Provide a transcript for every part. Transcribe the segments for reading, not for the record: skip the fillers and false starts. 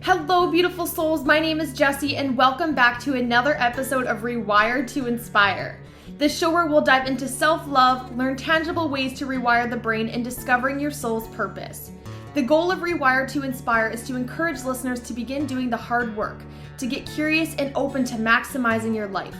Hello, beautiful souls. My name is Jessie, and welcome back to another episode of Rewire to Inspire. The show where we'll dive into self-love, learn tangible ways to rewire the brain, and discovering your soul's purpose. The goal of Rewire to Inspire is to encourage listeners to begin doing the hard work, to get curious and open to maximizing your life.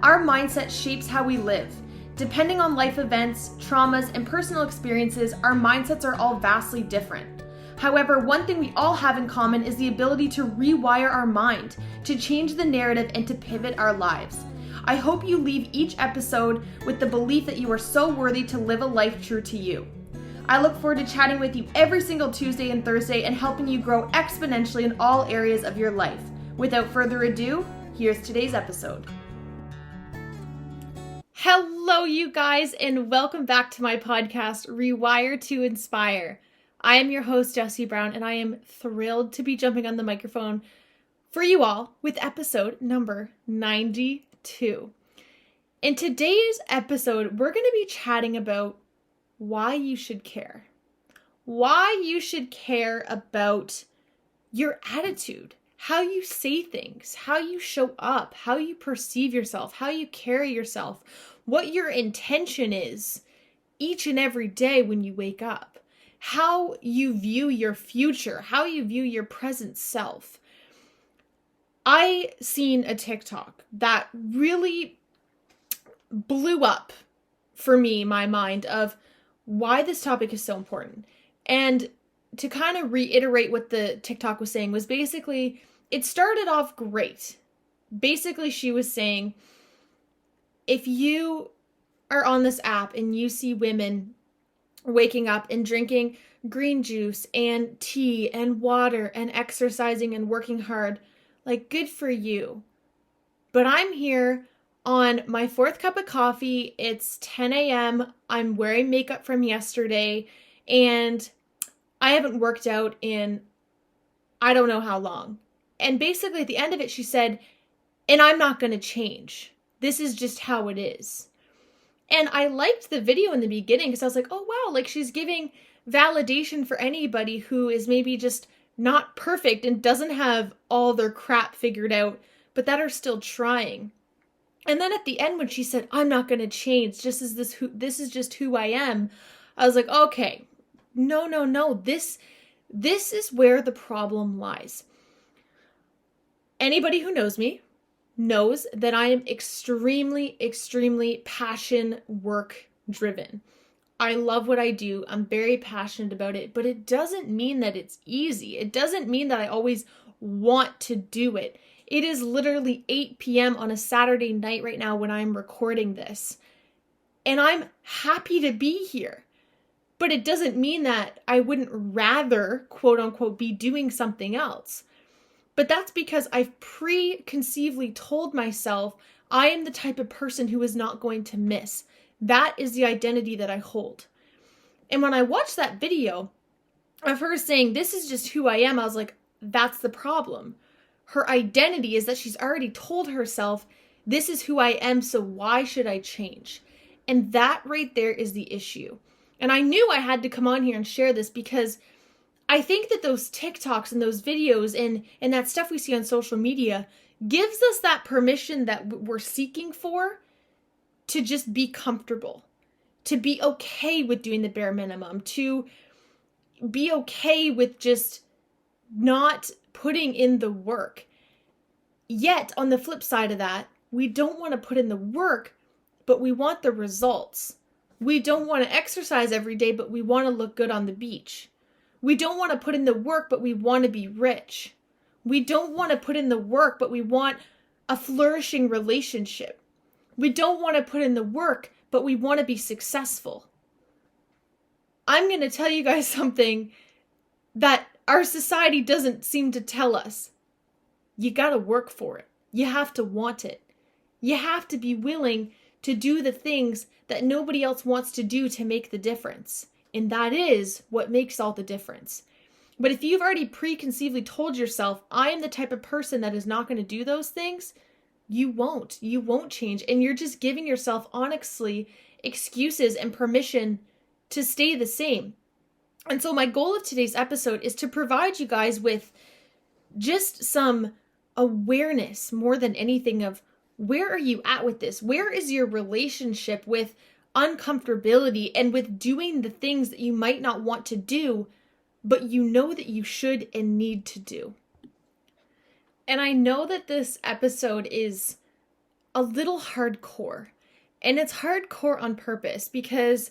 Our mindset shapes how we live. Depending on life events, traumas, and personal experiences, our mindsets are all vastly different. However, one thing we all have in common is the ability to rewire our mind, to change the narrative, and to pivot our lives. I hope you leave each episode with the belief that you are so worthy to live a life true to you. I look forward to chatting with you every single Tuesday and Thursday and helping you grow exponentially in all areas of your life. Without further ado, here's today's episode. Hello, you guys, and welcome back to my podcast, Rewire to Inspire. I am your host, Jessie Brown, and I am thrilled to be jumping on the microphone for you all with episode number 92. In today's episode, we're going to be chatting about why you should care. Why you should care about your attitude, how you say things, how you show up, how you perceive yourself, how you carry yourself, what your intention is each and every day when you wake up. How you view your future, how you view your present self. I seen a TikTok that really blew up for me, my mind, of why this topic is so important. And to kind of reiterate what the TikTok was saying was basically, it started off great. Basically, she was saying, if you are on this app and you see women waking up and drinking green juice and tea and water and exercising and working hard, like, good for you. But I'm here on my fourth cup of coffee. It's 10 a.m. I'm wearing makeup from yesterday and I haven't worked out in I don't know how long. And basically at the end of it, she said, and I'm not going to change. This is just how it is. And I liked the video in the beginning because I was like, oh wow, like she's giving validation for anybody who is maybe just not perfect and doesn't have all their crap figured out, but that are still trying. And then at the end when she said, I'm not going to change, this is just who I am, I was like, okay, no, this is where the problem lies. Anybody who knows me knows that I am extremely passion work driven. I love what I do. I'm very passionate about it, but it doesn't mean that it's easy. It doesn't mean that I always want to do it. It is literally 8 p.m. on a Saturday night right now when I'm recording this, and I'm happy to be here. But it doesn't mean that I wouldn't rather, quote unquote, be doing something else. But that's because I've preconceively told myself I am the type of person who is not going to miss. That is the identity that I hold. And when I watched that video of her saying, this is just who I am, I was like, that's the problem. Her identity is that she's already told herself, this is who I am, so why should I change? And that right there is the issue. And I knew I had to come on here and share this because I think that those TikToks and those videos and that stuff we see on social media gives us that permission that we're seeking for to just be comfortable, to be okay with doing the bare minimum, to be okay with just not putting in the work. Yet, on the flip side of that, we don't want to put in the work, but we want the results. We don't want to exercise every day, but we want to look good on the beach. We don't want to put in the work, but we want to be rich. We don't want to put in the work, but we want a flourishing relationship. We don't want to put in the work, but we want to be successful. I'm going to tell you guys something that our society doesn't seem to tell us. You got to work for it. You have to want it. You have to be willing to do the things that nobody else wants to do to make the difference. And that is what makes all the difference. But if you've already preconceively told yourself, I am the type of person that is not going to do those things, you won't change. And you're just giving yourself, honestly, excuses and permission to stay the same. And so my goal of today's episode is to provide you guys with just some awareness more than anything of where are you at with this? Where is your relationship with uncomfortability and with doing the things that you might not want to do, but you know that you should and need to do? And I know that this episode is a little hardcore, and it's hardcore on purpose because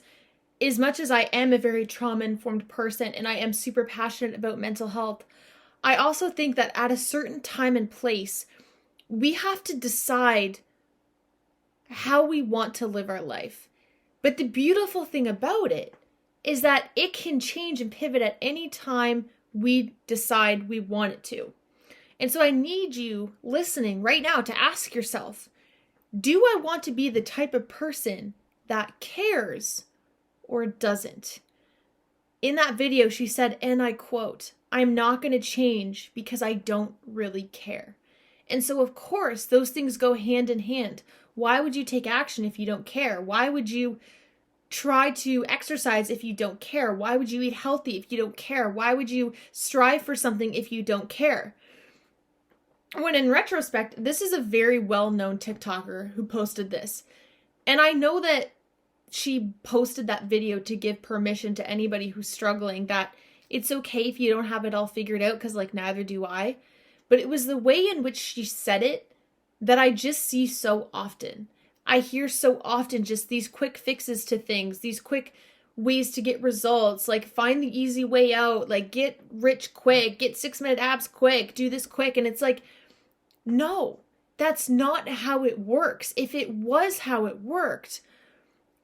as much as I am a very trauma-informed person and I am super passionate about mental health, I also think that at a certain time and place, we have to decide how we want to live our life. But the beautiful thing about it is that it can change and pivot at any time we decide we want it to. And so I need you listening right now to ask yourself, do I want to be the type of person that cares or doesn't? In that video, she said, and I quote, "I'm not going to change because I don't really care." And so, of course, those things go hand in hand. Why would you take action if you don't care? Why would you try to exercise if you don't care? Why would you eat healthy if you don't care? Why would you strive for something if you don't care? When in retrospect, this is a very well-known TikToker who posted this. And I know that she posted that video to give permission to anybody who's struggling, that it's okay if you don't have it all figured out, because like neither do I. But it was the way in which she said it that I just see so often. I hear so often just these quick fixes to things, these quick ways to get results, like find the easy way out, like get rich quick, get 6-minute abs quick, do this quick. And it's like, no, that's not how it works. If it was how it worked,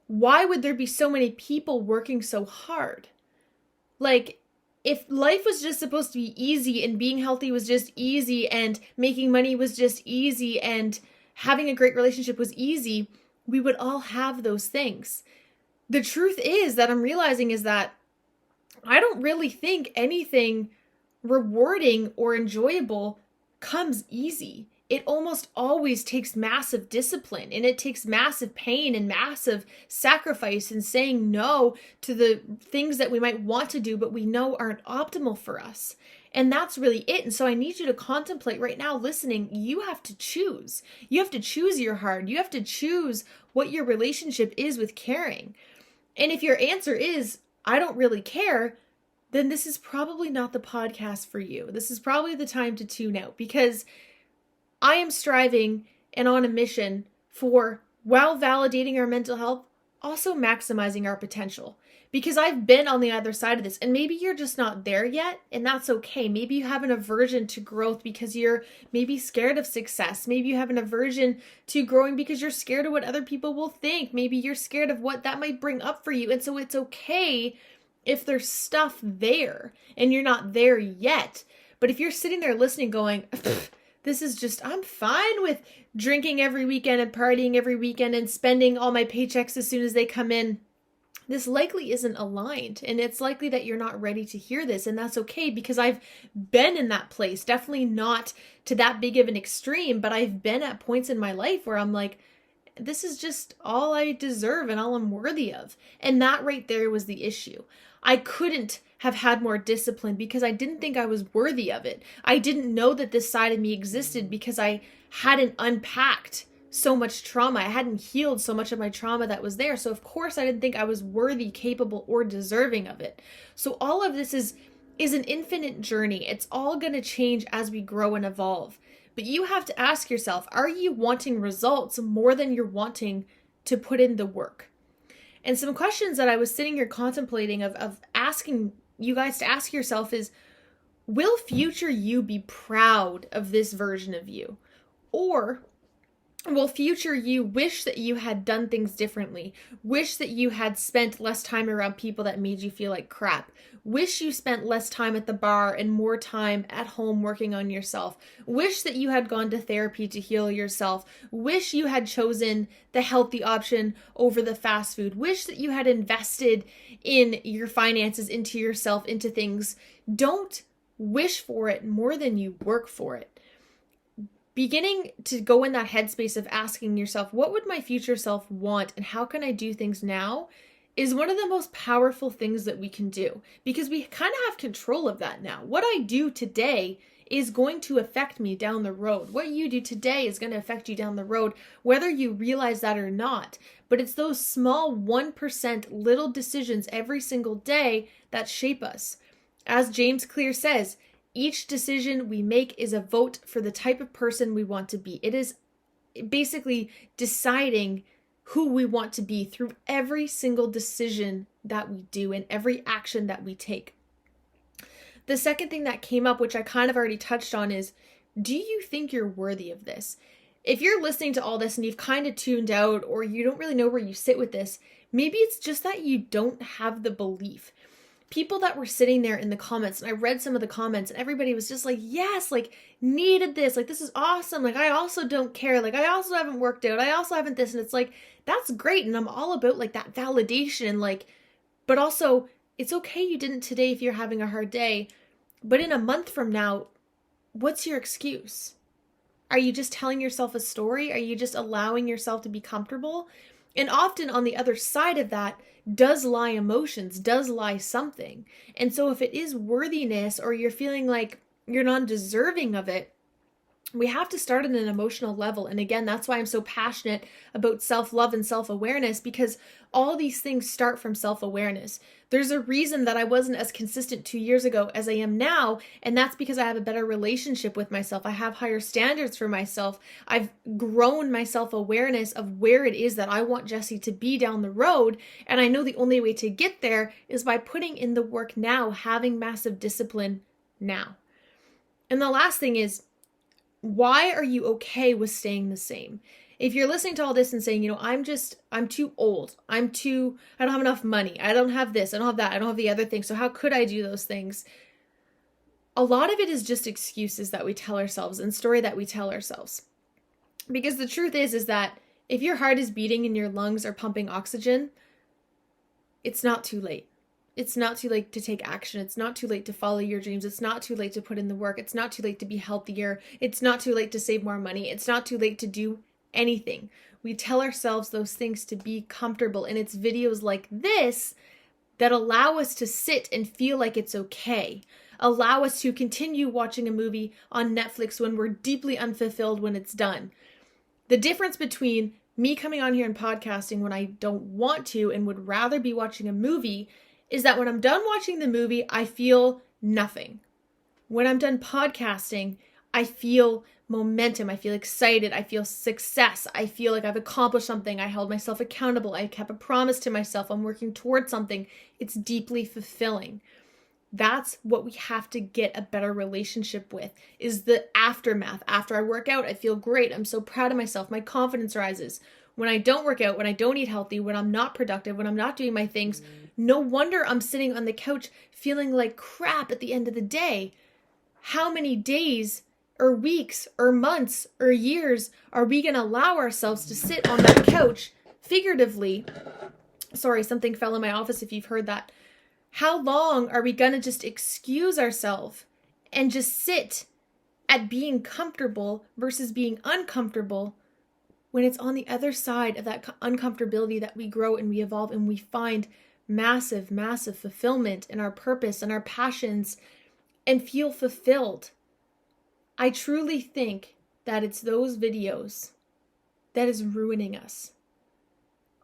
why would there be so many people working so hard? Like, if life was just supposed to be easy and being healthy was just easy and making money was just easy and having a great relationship was easy, we would all have those things. The truth is that I'm realizing is that I don't really think anything rewarding or enjoyable comes easy. It almost always takes massive discipline, and it takes massive pain and massive sacrifice and saying no to the things that we might want to do but we know aren't optimal for us. And that's really it. And so I need you to contemplate right now, listening, you have to choose. You have to choose your heart. You have to choose what your relationship is with caring. And if your answer is, I don't really care, then this is probably not the podcast for you. This is probably the time to tune out, because I am striving and on a mission for, while validating our mental health, also maximizing our potential. Because I've been on the other side of this, and maybe you're just not there yet, and that's okay. Maybe you have an aversion to growth because you're maybe scared of success. Maybe you have an aversion to growing because you're scared of what other people will think. Maybe you're scared of what that might bring up for you. And so it's okay if there's stuff there and you're not there yet. But if you're sitting there listening going, this is just, I'm fine with drinking every weekend and partying every weekend and spending all my paychecks as soon as they come in, this likely isn't aligned. And it's likely that you're not ready to hear this. And that's okay, because I've been in that place. Definitely not to that big of an extreme, but I've been at points in my life where I'm like, this is just all I deserve and all I'm worthy of. And that right there was the issue. I couldn't have had more discipline because I didn't think I was worthy of it. I didn't know that this side of me existed because I hadn't unpacked so much trauma. I hadn't healed so much of my trauma that was there. So of course I didn't think I was worthy, capable, or deserving of it. So all of this is an infinite journey. It's all going to change as we grow and evolve. But you have to ask yourself, are you wanting results more than you're wanting to put in the work? And some questions that I was sitting here contemplating of asking you guys to ask yourself is, will future you be proud of this version of you? Or will future you wish that you had done things differently? Wish that you had spent less time around people that made you feel like crap? Wish you spent less time at the bar and more time at home working on yourself? Wish that you had gone to therapy to heal yourself? Wish you had chosen the healthy option over the fast food? Wish that you had invested in your finances, into yourself, into things? Don't wish for it more than you work for it. Beginning to go in that headspace of asking yourself, what would my future self want and how can I do things now, is one of the most powerful things that we can do, because we kind of have control of that now. What I do today is going to affect me down the road. What you do today is going to affect you down the road, whether you realize that or not. But it's those small 1% little decisions every single day that shape us. As James Clear says, each decision we make is a vote for the type of person we want to be. It is basically deciding who we want to be through every single decision that we do and every action that we take. The second thing that came up, which I kind of already touched on, is, do you think you're worthy of this? If you're listening to all this and you've kind of tuned out, or you don't really know where you sit with this, maybe it's just that you don't have the belief. People that were sitting there in the comments, and I read some of the comments, and everybody was just like, yes, like, needed this, like, this is awesome, like, I also don't care, like, I also haven't worked out, I also haven't this, and it's like, that's great, and I'm all about, like, that validation, like, but also, it's okay you didn't today if you're having a hard day, but in a month from now, what's your excuse? Are you just telling yourself a story? Are you just allowing yourself to be comfortable? And often on the other side of that does lie emotions, does lie something. And so if it is worthiness, or you're feeling like you're not deserving of it, we have to start at an emotional level. And again, that's why I'm so passionate about self-love and self-awareness, because all these things start from self-awareness. There's a reason that I wasn't as consistent 2 years ago as I am now, and that's because I have a better relationship with myself. I have higher standards for myself. I've grown my self-awareness of where it is that I want Jessie to be down the road, and I know the only way to get there is by putting in the work now, having massive discipline now. And the last thing is, why are you okay with staying the same? If you're listening to all this and saying, I'm too old, I don't have enough money, I don't have this, I don't have that, I don't have the other thing, so how could I do those things? A lot of it is just excuses that we tell ourselves and story that we tell ourselves. Because the truth is that if your heart is beating and your lungs are pumping oxygen, it's not too late. It's not too late to take action. It's not too late to follow your dreams. It's not too late to put in the work. It's not too late to be healthier. It's not too late to save more money. It's not too late to do anything. We tell ourselves those things to be comfortable, and it's videos like this that allow us to sit and feel like it's okay. Allow us to continue watching a movie on Netflix when we're deeply unfulfilled when it's done. The difference between me coming on here and podcasting when I don't want to and would rather be watching a movie is that when I'm done watching the movie, I feel nothing. When I'm done podcasting, I feel momentum. I feel excited. I feel success. I feel like I've accomplished something. I held myself accountable. I kept a promise to myself. I'm working towards something. It's deeply fulfilling. That's what we have to get a better relationship with, is the aftermath. After I work out, I feel great. I'm so proud of myself. My confidence rises. When I don't work out, when I don't eat healthy, when I'm not productive, when I'm not doing my things, no wonder I'm sitting on the couch feeling like crap at the end of the day. How many days or weeks or months or years are we going to allow ourselves to sit on that couch, figuratively? Sorry, something fell in my office if you've heard that. How long are we going to just excuse ourselves and just sit at being comfortable versus being uncomfortable, when it's on the other side of that uncomfortability that we grow and we evolve and we find massive, massive fulfillment in our purpose and our passions and feel fulfilled? I truly think that it's those videos that is ruining us.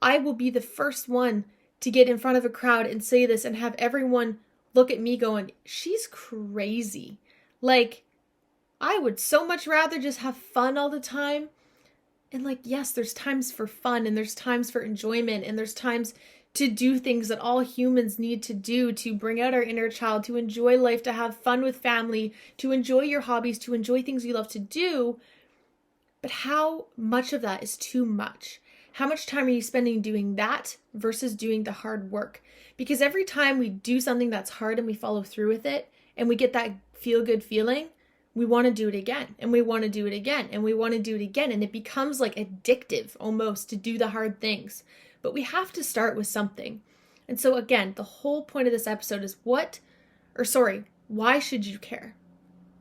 I will be the first one to get in front of a crowd and say this and have everyone look at me going, she's crazy. Like, I would so much rather just have fun all the time. And like, yes, there's times for fun and there's times for enjoyment and there's times to do things that all humans need to do to bring out our inner child, to enjoy life, to have fun with family, to enjoy your hobbies, to enjoy things you love to do. But how much of that is too much? How much time are you spending doing that versus doing the hard work? Because every time we do something that's hard and we follow through with it and we get that feel-good feeling, we want to do it again, and we want to do it again, and we want to do it again. And it becomes like addictive almost to do the hard things. But we have to start with something. And so again, the whole point of this episode is why should you care?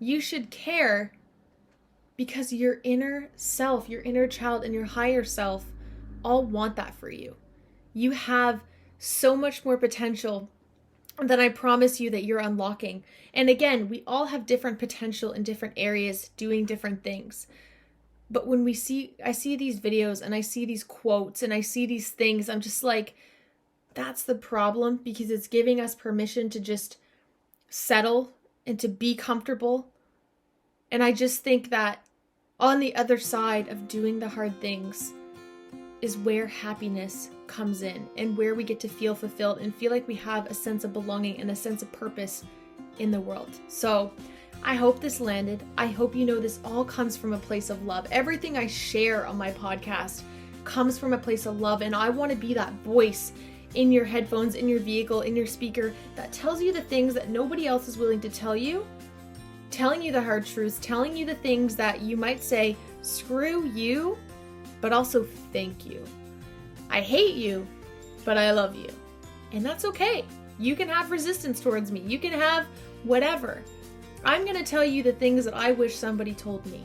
You should care because your inner self, your inner child, and your higher self all want that for you. You have so much more potential then I promise you that you're unlocking. And again, we all have different potential in different areas doing different things. But when I see these videos and I see these quotes and I see these things, I'm just like, that's the problem, because it's giving us permission to just settle and to be comfortable. And I just think that on the other side of doing the hard things is where happiness comes in, and where we get to feel fulfilled and feel like we have a sense of belonging and a sense of purpose in the world. So I hope this landed. I hope you know this all comes from a place of love. Everything I share on my podcast comes from a place of love, and I want to be that voice in your headphones, in your vehicle, in your speaker that tells you the things that nobody else is willing to tell you, telling you the hard truths, telling you the things that you might say, screw you, but also thank you. I hate you, but I love you. And that's okay. You can have resistance towards me. You can have whatever. I'm going to tell you the things that I wish somebody told me.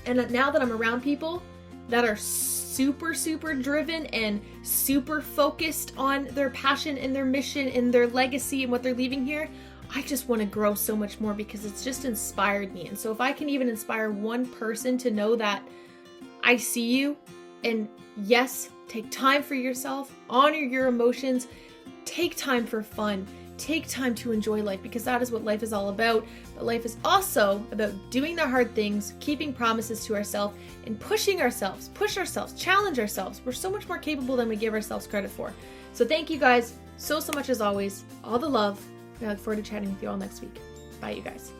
And now that I'm around people that are super, super driven and super focused on their passion and their mission and their legacy and what they're leaving here, I just want to grow so much more, because it's just inspired me. And so if I can even inspire one person to know that I see you, and yes, take time for yourself, honor your emotions, take time for fun, take time to enjoy life, because that is what life is all about. But life is also about doing the hard things, keeping promises to ourselves, and push ourselves, challenge ourselves. We're so much more capable than we give ourselves credit for. So thank you guys so much as always. All the love. And I look forward to chatting with you all next week. Bye, you guys.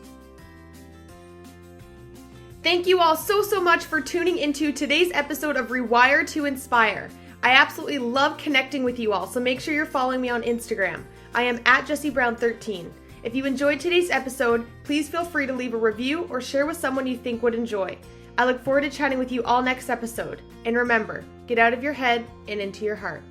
Thank you all so much for tuning into today's episode of Rewire to Inspire. I absolutely love connecting with you all, so make sure you're following me on Instagram. I am at Jessie Brown 13. If you enjoyed today's episode, please feel free to leave a review or share with someone you think would enjoy. I look forward to chatting with you all next episode. And remember, get out of your head and into your heart.